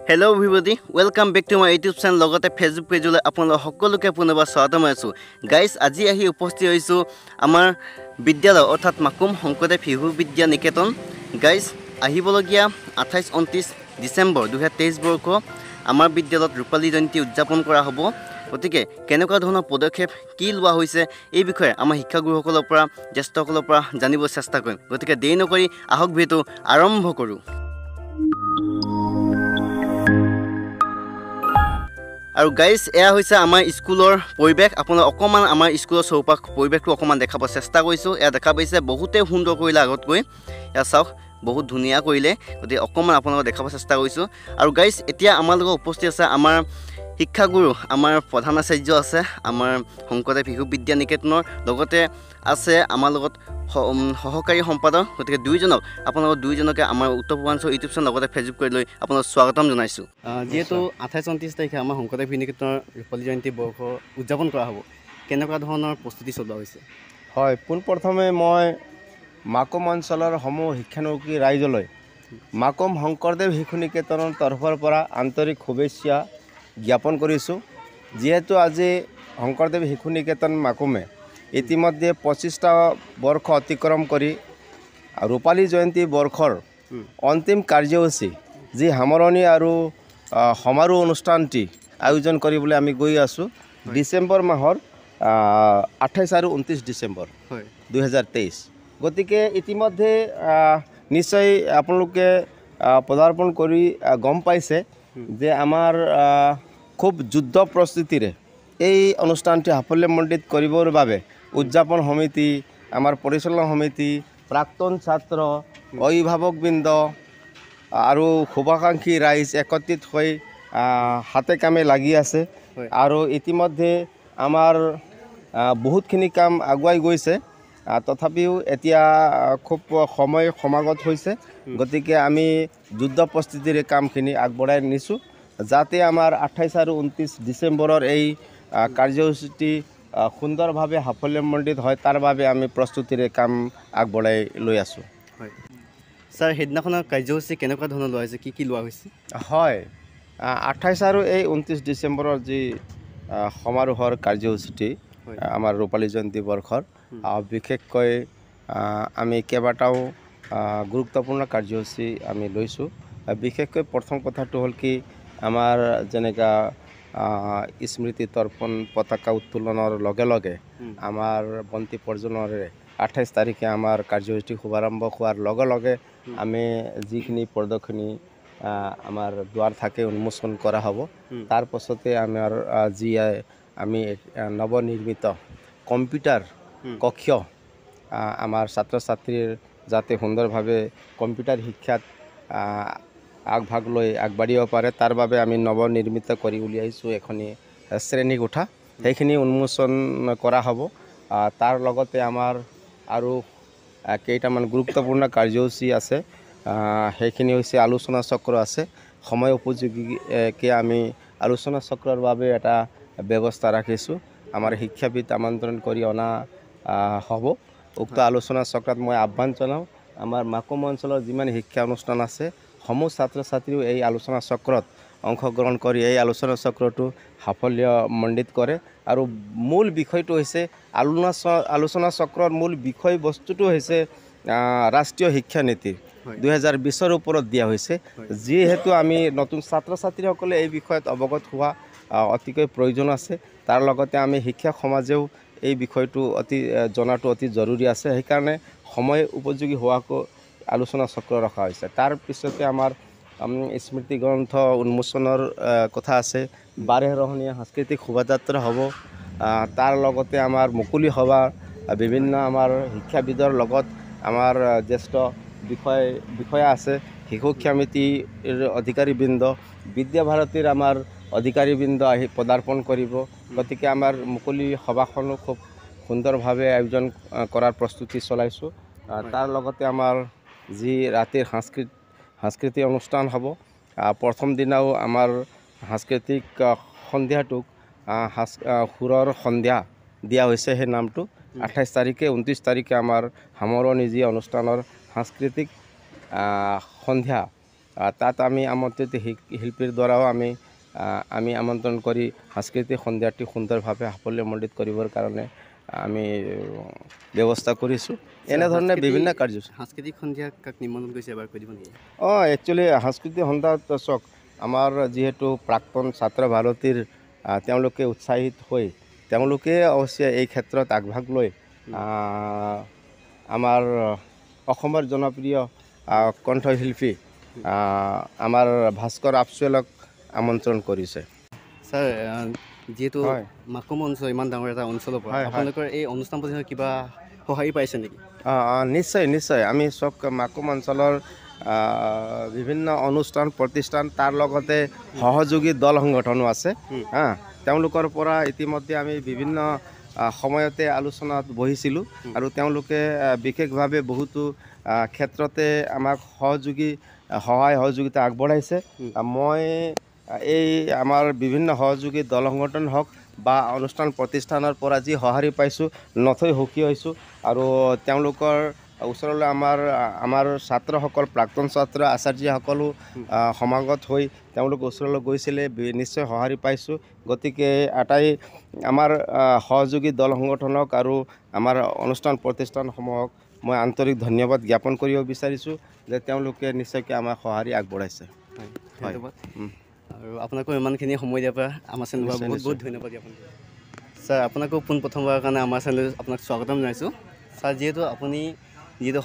Hello everybody, welcome back to my YouTube channel লগতে Facebook পেজলৈ আপোনালোক সকলোকে পুনৰবাৰ স্বাগতম জনাইছো গাইস আজি আহি উপস্থিত হৈছো আমাৰ বিদ্যালয় অৰ্থাৎ মাকুম শংকৰদেৱ শিশু বিদ্যা নিকেতন গাইস আহিবলগীয়া 28-29 ডিসেম্বৰ 2023 বৰ্ষ আমাৰ বিদ্যালয়ত ৰূপালী জয়ন্তী উদযাপন কৰা হ'ব গতিকে কেনেকুৱা ধৰণৰ পদক্ষেপ কি লোৱা হৈছে এই বিষয়ে আমাৰ শিক্ষাগুৰুসকলৰ পৰা জ্যেষ্ঠসকলৰ পৰা জানিব চেষ্টা কৰিম গতিকে দেৰি নকৰি আহক ভিডিঅ'টো আৰম্ভ কৰোঁ আৰু গাইস এয়া হৈছে আমাৰ স্কুলৰ পৰিবেশ আপোনাৰ অকমান আমাৰ স্কুলৰ চৌপাশ পৰিবেশটো অকমান দেখাব চেষ্টা কৰিছো এয়া দেখা পাইছে বহুতে সুন্দৰ কৰিলে আগতকৈ এয়া চাওক বহুত ধুনিয়া কৰিলে গতি অকমান আপোনাক দেখাব চেষ্টা কৰিছো আৰু গাইস এতিয়া আমাৰ লগত উপস্থিত আছে আমাৰ শিক্ষাগুৰু আমাৰ প্ৰধান আচাৰ্য আছে আমাৰ শংকৰদেৱ শিশু বিদ্যা নিকেতনৰ লগতে আছে আমাৰ লগত সহকাৰী সম্পাদক গতিকে দুইজনক আপোনালোক দুইজনকে আমাৰ উত্তৰ পূৰ্বাঞ্চল ইউটিউব চেনেল লগতে ফেচবুক পেজলৈ আপোনালোক স্বাগতম জনাইছো যেহেতু 28-29 তাৰিখে আমাৰ শংকৰদেৱ শিশু নিকেতনৰ ৰূপালী জয়ন্তী বৰ্ষ উদযাপন কৰা হ'ব কেনেকুৱা ধৰণৰ প্ৰস্তুতি চলোৱা হৈছে হয় পোনপ্ৰথমে মই মাকুম অঞ্চলৰ সমূহ শিক্ষানুৰাগী ৰাইজলৈ মাকুম শংকৰদেৱ শিশু নিকেতনৰ তৰফৰ পৰা আন্তৰিক শুভেচ্ছা জ্ঞাপন কৰিছোঁ যেহেতু আজি শংকৰদেৱ শিশু নিকেতন মাকুমে ইতিমধ্যে 25টা বৰ্ষ অতিক্ৰম কৰি ৰূপালী জয়ন্তী বৰ্ষৰ অন্তিম কাৰ্যসূচী যি সামৰণি আৰু সমাৰোহ অনুষ্ঠানটি আয়োজন কৰিবলৈ আমি গৈ আছোঁ ডিচেম্বৰ মাহৰ 28 আৰু 29 ডিচেম্বৰ 2023 গতিকে ইতিমধ্যে নিশ্চয় আপোনালোকে পদাৰ্পণ কৰি গম পাইছে যে আমাৰ খুব যুদ্ধ প্ৰস্তুতিৰে এই অনুষ্ঠানটি সাফল্যমণ্ডিত কৰিবৰ বাবে উদযাপন সমিতি আমাৰ পৰিচালনা সমিতি প্ৰাক্তন ছাত্ৰ অভিভাৱকবৃন্দ আৰু শুভাকাংক্ষী ৰাইজ একত্ৰিত হৈ হাতে কামে লাগি আছে আৰু ইতিমধ্যে আমাৰ বহুতখিনি কাম আগুৱাই গৈছে তথাপিও এতিয়া খুব সময় সমাগত হৈছে গতিকে আমি যুদ্ধ প্ৰস্তুতিৰে কামখিনি আগবঢ়াই নিছোঁ যাতে আমাৰ 28 আৰু 29 ডিচেম্বৰৰ এই কাৰ্যসূচীটি সুন্দৰভাৱে সাফল্যমণ্ডিত হয় তাৰ বাবে আমি প্ৰস্তুতিৰে কাম আগবঢ়াই লৈ আছোঁ হয় স্যাৰ হেদিনাখনৰ কাৰ্যসূচী কেনেকুৱা ধৰণৰ লোৱা হৈছে কি লোৱা হৈছে হয় 28 আৰু এই 29 ডিচেম্বৰৰ যি সমাৰোহৰ কাৰ্যসূচীটি আমাৰ ৰূপালী জয়ন্তী বৰ্ষৰ বিশেষকৈ আমি কেইবাটাও গুৰুত্বপূৰ্ণ কাৰ্যসূচী আমি লৈছোঁ বিশেষকৈ প্ৰথম কথাটো হ'ল কি আমাৰ যেনেকা স্মৃতি তৰ্পণ পতাকা উত্তোলনৰ লগে লগে আমাৰ বন্তি প্ৰজ্বলনেৰে 28 তাৰিখে আমাৰ কাৰ্যসূচী শুভাৰম্ভ হোৱাৰ লগে লগে আমি যিখিনি প্ৰদৰ্শনী আমাৰ দুৱাৰ থাকে উন্মোচন কৰা হ'ব তাৰ পাছতে আমাৰ যি আমি নৱনিৰ্মিত কম্পিউটাৰ কক্ষ আমাৰ ছাত্ৰ ছাত্ৰীৰ যাতে সুন্দৰভাৱে কম্পিউটাৰ শিক্ষাত আগভাগ লৈ আগবাঢ়িব পাৰে তাৰ বাবে আমি নৱনিৰ্মিত কৰি উলিয়াইছোঁ এখনি শ্ৰেণী কোঠা সেইখিনি উন্মোচন কৰা হ'ব তাৰ লগতে আমাৰ আৰু কেইটামান গুৰুত্বপূৰ্ণ কাৰ্যসূচী আছে সেইখিনি হৈছে আলোচনা চক্ৰ আছে সময় উপযোগীকৈ আমি আলোচনা চক্ৰৰ বাবে এটা ব্যৱস্থা ৰাখিছোঁ আমাৰ শিক্ষাবিদ আমন্ত্ৰণ কৰি অনা হ'ব উক্ত আলোচনা চক্ৰত মই আহ্বান জনাওঁ আমাৰ মাকুম অঞ্চলৰ যিমান শিক্ষা অনুষ্ঠান আছে সমূহ ছাত্ৰ ছাত্ৰীও এই আলোচনা চক্ৰত অংশগ্ৰহণ কৰি এই আলোচনা চক্ৰটো সাফল্যমণ্ডিত কৰে আৰু মূল বিষয়টো হৈছে আলোচনা চক্ৰৰ মূল বিষয়বস্তুটো হৈছে ৰাষ্ট্ৰীয় শিক্ষা নীতি 2020ৰ ওপৰত দিয়া হৈছে যিহেতু আমি নতুন ছাত্ৰ ছাত্ৰীসকলে এই বিষয়ত অৱগত হোৱা অতিকৈ প্ৰয়োজন আছে তাৰ লগতে আমি শিক্ষক সমাজেও এই বিষয়টো জনাটো অতি জৰুৰী আছে সেইকাৰণে সময় উপযোগী হোৱাকৈ আলোচনা চক্ৰ ৰখা হৈছে তাৰ পিছতে আমাৰ স্মৃতি গ্ৰন্থ উন্মোচনৰ কথা আছে 12ৰহণীয়া সাংস্কৃতিক শোভাযাত্ৰা হ'ব তাৰ লগতে আমাৰ মুকলি সভা বিভিন্ন আমাৰ শিক্ষাবিদৰ লগত আমাৰ জ্যেষ্ঠ বিষয়া আছে শিশু সমিতিৰ অধিকাৰীবৃন্দ বিদ্যাভাৰতীৰ আমাৰ অধিকাৰীবৃন্দ আহি পদাৰ্পণ কৰিব গতিকে আমাৰ মুকলি সভাখনো খুব সুন্দৰভাৱে আয়োজন কৰাৰ প্ৰস্তুতি চলাইছোঁ তাৰ লগতে আমাৰ যি ৰাতিৰ সাংস্কৃতিক অনুষ্ঠান হ'ব প্ৰথম দিনাও আমাৰ সাংস্কৃতিক সন্ধিয়াটোক সুৰৰ সন্ধিয়া দিয়া হৈছে সেই নামটো 28 তাৰিখে 29 তাৰিখে আমাৰ সামৰণি যি অনুষ্ঠানৰ সাংস্কৃতিক সন্ধিয়া তাত আমি আমন্ত্ৰিত শিল্পীৰ দ্বাৰাও আমি আমন্ত্ৰণ কৰি সাংস্কৃতিক সন্ধিয়াটি সুন্দৰভাৱে সাফল্যমণ্ডিত কৰিবৰ কাৰণে আমি ব্যৱস্থা কৰিছোঁ। এনেধৰণে বিভিন্ন কাৰ্যসূচী। সাংস্কৃতিক সন্ধিয়া কাক নিমন্ত্ৰণ কৰিছে এবাৰ কৈ দিব নেকি? একচুৱেলি সাংস্কৃতিক সন্ধিয়াত চাওক, আমাৰ যিহেতু প্ৰাক্তন ছাত্ৰ ভাৰতীৰ তেওঁলোকে উৎসাহিত হৈ তেওঁলোকে অৱশ্যে এই ক্ষেত্ৰত আগভাগ লৈ আমাৰ অসমৰ জনপ্ৰিয় কণ্ঠশিল্পী আমাৰ ভাস্কৰ আপচুৱেলক আমন্ত্ৰণ কৰিছে। ছাৰ, যিহেতু মাকুম অঞ্চল ইমান ডাঙৰ এটা অঞ্চলৰ পৰা আপোনালোকৰ এই অনুষ্ঠান প্ৰতিষ্ঠানত কিবা সঁহাৰি পাইছে নেকি? নিশ্চয় আমি চক মাকুম অঞ্চলৰ বিভিন্ন অনুষ্ঠান প্ৰতিষ্ঠান তাৰ লগতে সহযোগী দল সংগঠনো আছে। তেওঁলোকৰ পৰা ইতিমধ্যে আমি বিভিন্ন সময়তে আলোচনাত বহিছিলোঁ আৰু তেওঁলোকে বিশেষভাৱে বহুতো ক্ষেত্ৰতে আমাক সহায় সহযোগিতা আগবঢ়াইছে। মই এই আমাৰ বিভিন্ন সহযোগী দল সংগঠন হওক বা অনুষ্ঠান প্ৰতিষ্ঠানৰ পৰা যি সঁহাৰি পাইছোঁ নথৈ সুখী হৈছোঁ। আৰু তেওঁলোকৰ ওচৰলৈ আমাৰ ছাত্ৰসকল, প্ৰাক্তন ছাত্ৰ আচাৰ্যসকলো সমাগত হৈ তেওঁলোক ওচৰলৈ গৈছিলে, নিশ্চয় সঁহাৰি পাইছোঁ। গতিকে এটাই আমাৰ সহযোগী দল সংগঠনক আৰু আমাৰ অনুষ্ঠান প্ৰতিষ্ঠানসমূহক মই আন্তৰিক ধন্যবাদ জ্ঞাপন কৰিব বিচাৰিছোঁ যে তেওঁলোকে নিশ্চয়কৈ আমাক সঁহাৰি আগবঢ়াইছে। ধন্যবাদ। আৰু আপোনাকো ইমানখিনি সময় দিয়াৰ পৰা আমাৰ চেনেলৰ পৰা বহুত বহুত ধন্যবাদ জ্ঞাপন কৰিছোঁ। ছাৰ, আপোনাকো পোনপ্ৰথমবাৰৰ কাৰণে আমাৰ চেনেলত আপোনাক স্বাগতম জনাইছোঁ। ছাৰ, যিহেতু আপুনি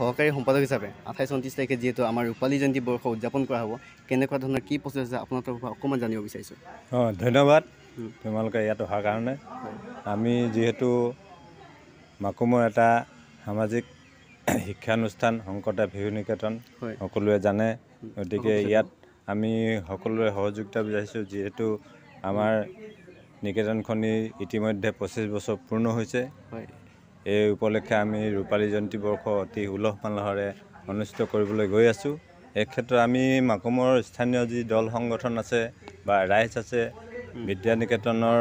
সহকাৰী সম্পাদক হিচাপে 28-29 তাৰিখে যিহেতু আমাৰ ৰূপালী জয়ন্তী বৰ্ষ উদযাপন কৰা হ'ব, কেনেকুৱা ধৰণৰ কি প্ৰচেছ আছে আপোনাৰ তৰফৰ পৰা অকণমান জানিব বিচাৰিছোঁ। ধন্যবাদ তোমালোকে ইয়াত অহাৰ কাৰণে। আমি যিহেতু মাকুমৰ এটা সামাজিক শিক্ষানুষ্ঠান শংকৰদেৱ শিশু নিকেতন সকলোৱে জানে, গতিকে ইয়াত আমি সকলোৰে সহযোগিতা বিচাৰিছোঁ। যিহেতু আমাৰ নিকেতনখনি ইতিমধ্যে 25 বছৰ পূৰ্ণ হৈছে, এই উপলক্ষে আমি ৰূপালী জয়ন্তী বৰ্ষ অতি উলহ মালহেৰে অনুষ্ঠিত কৰিবলৈ গৈ আছোঁ। এই ক্ষেত্ৰত আমি মাকুমৰ স্থানীয় যি দল সংগঠন আছে বা ৰাইজ আছে, বিদ্যা নিকেতনৰ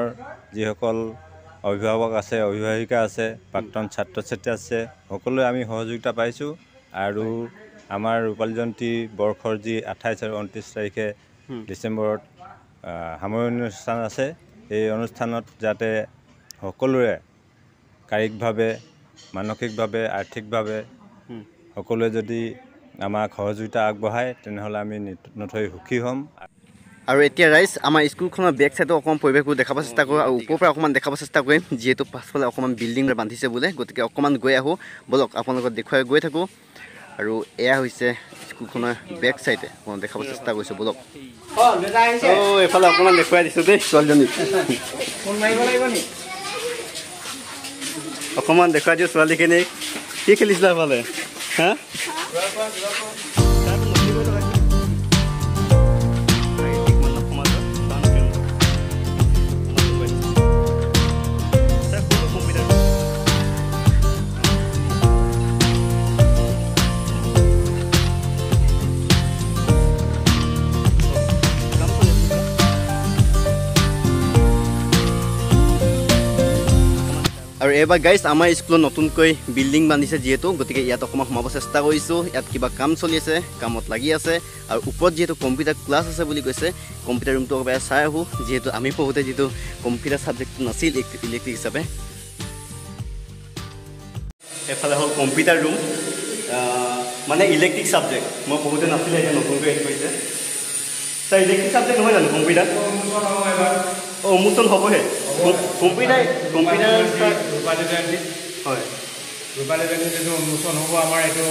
যিসকল অভিভাৱক আছে, অভিভাৱিকা আছে, প্ৰাক্তন ছাত্ৰ ছাত্ৰী আছে, সকলোৱে আমি সহযোগিতা পাইছোঁ। আৰু আমাৰ ৰূপালী জয়ন্তী বৰ্ষৰ যি 28 আৰু 29 তাৰিখে ডিচেম্বৰত সামৰণি অনুষ্ঠান আছে, এই অনুষ্ঠানত যাতে সকলোৰে কায়িকভাৱে, মানসিকভাৱে, আৰ্থিকভাৱে সকলোৱে যদি আমাক সহযোগিতা আগবঢ়ায় তেনেহ'লে আমি নথৈ সুখী হ'ম। আৰু এতিয়া ৰাইজ, আমাৰ স্কুলখনৰ বেক চাইডত অকণমান পৰিৱেশবোৰ দেখাব চেষ্টা কৰোঁ আৰু ওপৰৰ পৰা অকণমান দেখাব চেষ্টা কৰিম। যিহেতু পাছফালে অকণমান বিল্ডিং বান্ধিছে বোলে, গতিকে অকণমান গৈ আহোঁ ব'লক, আপোনালোকক দেখুৱাই গৈ থাকোঁ। আৰু এয়া হৈছে স্কুলখনৰ বেক চাইডে, অকণমান দেখাব চেষ্টা কৰিছোঁ ব'লক। এইফালে অকণমান দেখুৱাই দিছোঁ দেই ছোৱালীজনীক, অকণমান দেখুৱাই দিওঁ ছোৱালীখিনিক। কি খেলিছিলা এইফালে? হা, আৰু এইবাৰ গাইজ আমাৰ স্কুলত নতুনকৈ বিল্ডিং বান্ধিছে যিহেতু, গতিকে ইয়াত অকণমান সোমাব চেষ্টা কৰিছোঁ। ইয়াত কিবা কাম চলি আছে, কামত লাগি আছে। আৰু ওপৰত যিহেতু কম্পিউটাৰ ক্লাছ আছে বুলি কৈছে, কম্পিউটাৰ ৰুমটো একেবাৰে চাই আহোঁ। যিহেতু আমি পঢ়োঁতে যিহেতু কম্পিউটাৰ ছাবজেক্টটো নাছিল ইলেক্ট্ৰিক হিচাপে। এইফালে হ'ল কম্পিউটাৰ ৰুম, মানে ইলেক্ট্ৰিক ছাবজেক্ট। মই পঢ়োঁতে নাছিলে, এতিয়া নতুনকৈ এড কৰিছে। ছাৰ, ইলেক্ট্ৰিক ছাবজেক্ট নহয় জানো কম্পিউটাৰ? উন্মোচন হ'বহে কম্পিউটাৰ ৰূপালী জয়ন্তী। হয়, ৰূপালী জয়ন্তী যিটো উন্মোচন হ'ব আমাৰ এইটো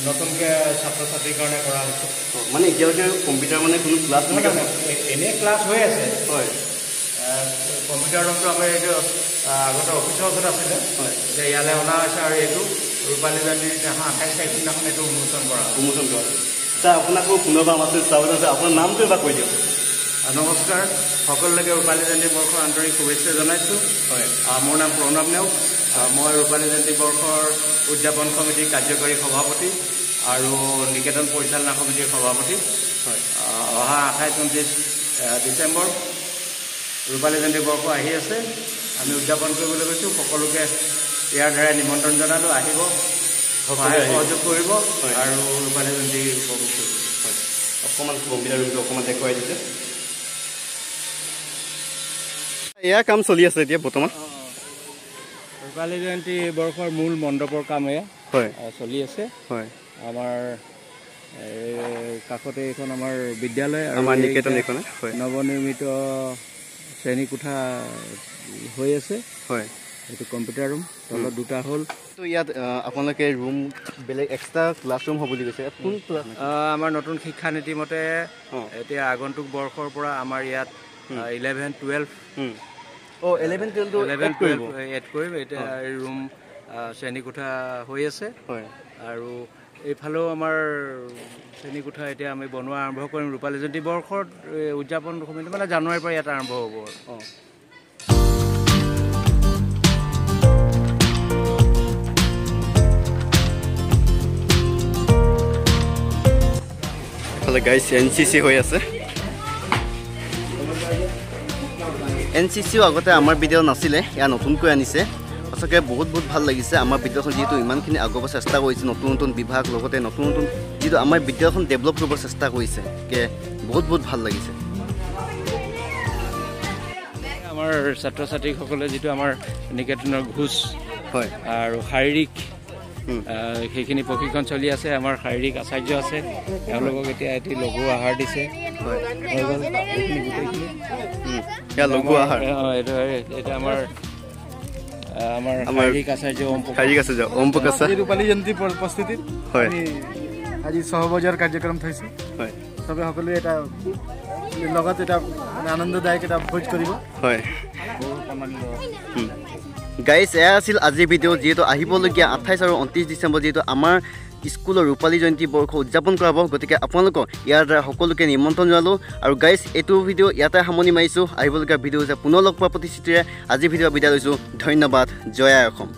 নতুনকৈ ছাত্ৰ ছাত্ৰীৰ কাৰণে কৰা হৈছে। মানে এতিয়ালৈকে কম্পিউটাৰ মানে কোনো ক্লাছ নহয়, এনেই ক্লাছ হৈ আছে। হয়, কম্পিউটাৰ ৰুমটো আমাৰ এইটো আগতে অফিচৰ ওচৰত আছিলে, এতিয়া ইয়ালৈ অনা হৈছে। আৰু এইটো ৰূপালী জয়ন্তীৰ দিনাখন 28 তাৰিখ দিনাখন এইটো উন্মোচন কৰা ছাৰ, আপোনাকো পুনৰবাৰ আমাৰ স্বাগতম আছে। আপোনাৰ নামটো এবাৰ কৈ দিয়ক। নমস্কাৰ, সকলোলৈকে ৰূপালী জয়ন্তী বৰ্ষৰ আন্তৰিক শুভেচ্ছা জনাইছোঁ। হয়, মোৰ নাম প্ৰণৱ নেওগ। মই ৰূপালী জয়ন্তী বৰ্ষৰ উদযাপন সমিতিৰ কাৰ্যকৰী সভাপতি আৰু নিকেতন পৰিচালনা সমিতিৰ সভাপতি। হয়, অহা 28-29 ডিচেম্বৰ ৰূপালী জয়ন্তী বৰ্ষ আহি আছে, আমি উদযাপন কৰিবলৈ গৈছোঁ। সকলোকে ইয়াৰ দ্বাৰাই নিমন্ত্ৰণ জনালোঁ, আহিব, সহায় সহযোগ কৰিব আৰু ৰূপালী জয়ন্তী উপভোগ কৰিব। অকণমান কম্পিউটাৰ ৰুমটো অকণমান দেখুৱাই দিছে এয়া কাম চলি আছে এতিয়া বৰ্তমান ৰূপালী জয়ন্তী বৰ্ষৰ মূল মণ্ডপৰ কাম এয়া চলি আছে আমাৰ কাষতে এইখন আমাৰ বিদ্যালয় আমাৰ নিকেতন এইখনে নৱনিৰ্মিত শ্ৰেণীকোঠা হৈ আছে এইটো কম্পিউটাৰ ৰুম তলত দুটা হ'ল তো ইয়াত আপোনালোকে ৰুম বেলেগ এক্সট্ৰা ক্লাছৰুম হ'ব বুলি কৈছে কোন ক্লাছ আমাৰ নতুন শিক্ষানীতি মতে এতিয়া আগন্তুক বৰ্ষৰ পৰা আমাৰ ইয়াত 11-12 এড কৰিম এতিয়া ৰুম শ্ৰেণীকোঠা হৈ আছে আৰু এইফালেও আমাৰ শ্ৰেণীকোঠা এতিয়া আমি বনোৱা আৰম্ভ কৰিম ৰূপালী জয়ন্তী বৰ্ষৰ উদযাপন সমিতি মানে জানুৱাৰীৰ পৰা ইয়াত আৰম্ভ হ'ব গাইজ NCC হৈ আছে NCCও আগতে আমাৰ বিদ্যালয় নাছিলে এয়া নতুনকৈ আনিছে সঁচাকৈ বহুত ভাল লাগিছে আমাৰ বিদ্যালয়খন যিহেতু ইমানখিনি আগুৱাব চেষ্টা কৰিছে নতুন বিভাগ লগতে নতুন যিটো আমাৰ বিদ্যালয়খন ডেভেলপ কৰিব চেষ্টা কৰিছে বহুত ভাল লাগিছে আমাৰ ছাত্ৰ ছাত্ৰীসকলে যিটো আমাৰ নিকেতনৰ ঘোষ আৰু শাৰীৰিক সেইখিনি প্ৰশিক্ষণ চলি আছে আমাৰ শাৰীৰিক আচাৰ্য আছে তেওঁলোকক এতিয়া এটি লঘু আহাৰ দিছে এটা আমাৰ শাৰীৰিক আচাৰ্য ওম প্ৰকাশ ৰূপালী জয়ন্তী প্ৰস্তুতিত আজি সহবজাৰ কাৰ্যক্ৰম থৈছে চবে সকলোৱে এটা লগত এটা আনন্দদায়ক এটা ভোজ কৰিব গাইজ এয়া আছিল আজিৰ ভিডিঅ' যিহেতু আহিবলগীয়া 28 আৰু 29 ডিচেম্বৰ যিহেতু আমাৰ স্কুলৰ ৰূপালী জয়ন্তী বৰ্ষ উদযাপন কৰাব গতিকে আপোনালোকক ইয়াৰ দ্বাৰা সকলোকে নিমন্ত্ৰণ জনালোঁ আৰু গাইজ এইটো ভিডিঅ' ইয়াতে সামৰণি মাৰিছোঁ আহিবলগীয়া ভিডিঅ' হৈছে পুনৰ লগ পোৱা প্ৰতিশ্ৰুতিৰে আজিৰ ভিডিঅ' বিদায় লৈছোঁ ধন্যবাদ জয় আই অসম